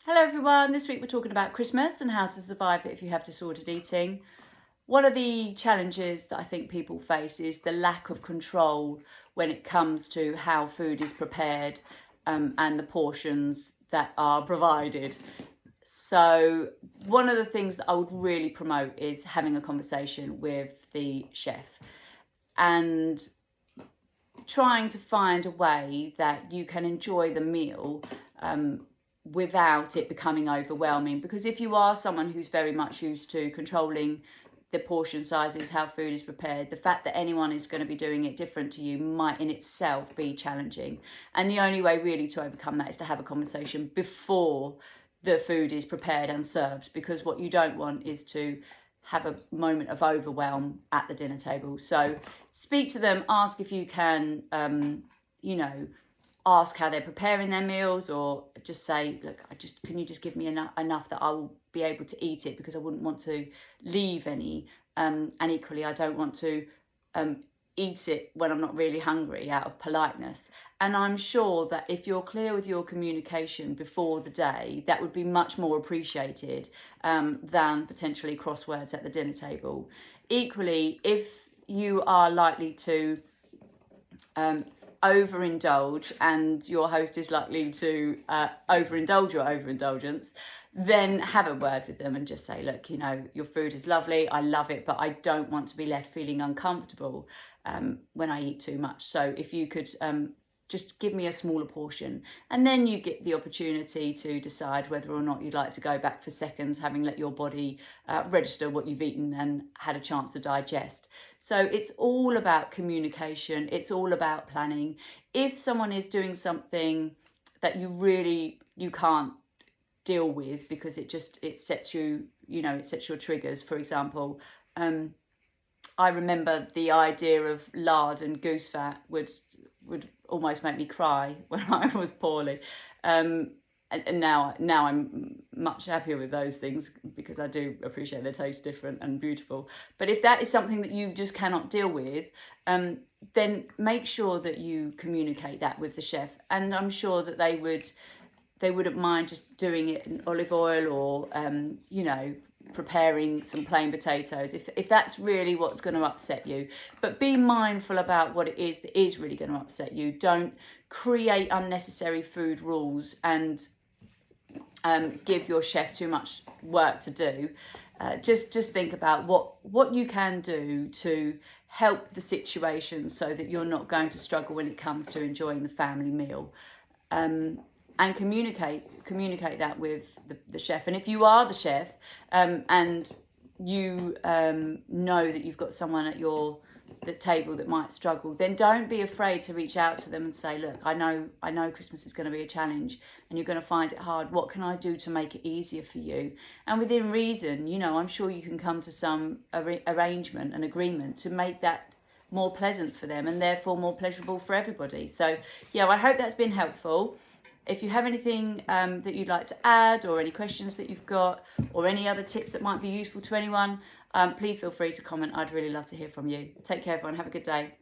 Hello everyone, this week we're talking about Christmas and how to survive it if you have disordered eating. One of the challenges that I think people face is the lack of control when it comes to how food is prepared and the portions that are provided. So one of the things that I would really promote is having a conversation with the chef and trying to find a way that you can enjoy the meal without it becoming overwhelming. Because if you are someone who's very much used to controlling the portion sizes, how food is prepared, the fact that anyone is going to be doing it different to you might in itself be challenging. And the only way really to overcome that is to have a conversation before the food is prepared and served, because what you don't want is to have a moment of overwhelm at the dinner table. So speak to them, ask if you can, ask how they're preparing their meals, or just say, look, can you just give me enough that I will be able to eat it, because I wouldn't want to leave any. And equally, I don't want to eat it when I'm not really hungry out of politeness. And I'm sure that if you're clear with your communication before the day, that would be much more appreciated than potentially crosswords at the dinner table. Equally, if you are likely to overindulge and your host is likely to overindulge your overindulgence, then have a word with them and just say, look, your food is lovely, I love it, but I don't want to be left feeling uncomfortable when I eat too much. So if you could just give me a smaller portion, and then you get the opportunity to decide whether or not you'd like to go back for seconds, having let your body register what you've eaten and had a chance to digest. So it's all about communication, it's all about planning. If someone is doing something that you can't deal with because it sets it sets your triggers, for example, I remember the idea of lard and goose fat would almost make me cry when I was poorly. And now I'm much happier with those things, because I do appreciate their taste different and beautiful. But if that is something that you just cannot deal with, then make sure that you communicate that with the chef. And I'm sure that they wouldn't mind just doing it in olive oil, or preparing some plain potatoes, if that's really what's going to upset you. But be mindful about what it is that is really going to upset you. Don't create unnecessary food rules and give your chef too much work to do. Just think about what you can do to help the situation, so that you're not going to struggle when it comes to enjoying the family meal. And communicate that with the chef. And if you are the chef and you know that you've got someone at the table that might struggle, then don't be afraid to reach out to them and say, look, I know Christmas is going to be a challenge and you're going to find it hard. What can I do to make it easier for you? And within reason, I'm sure you can come to some arrangement and agreement to make that more pleasant for them and therefore more pleasurable for everybody. So yeah, I hope that's been helpful. If you have anything that you'd like to add, or any questions that you've got, or any other tips that might be useful to anyone, please feel free to comment. I'd really love to hear from you. Take care, everyone. Have a good day.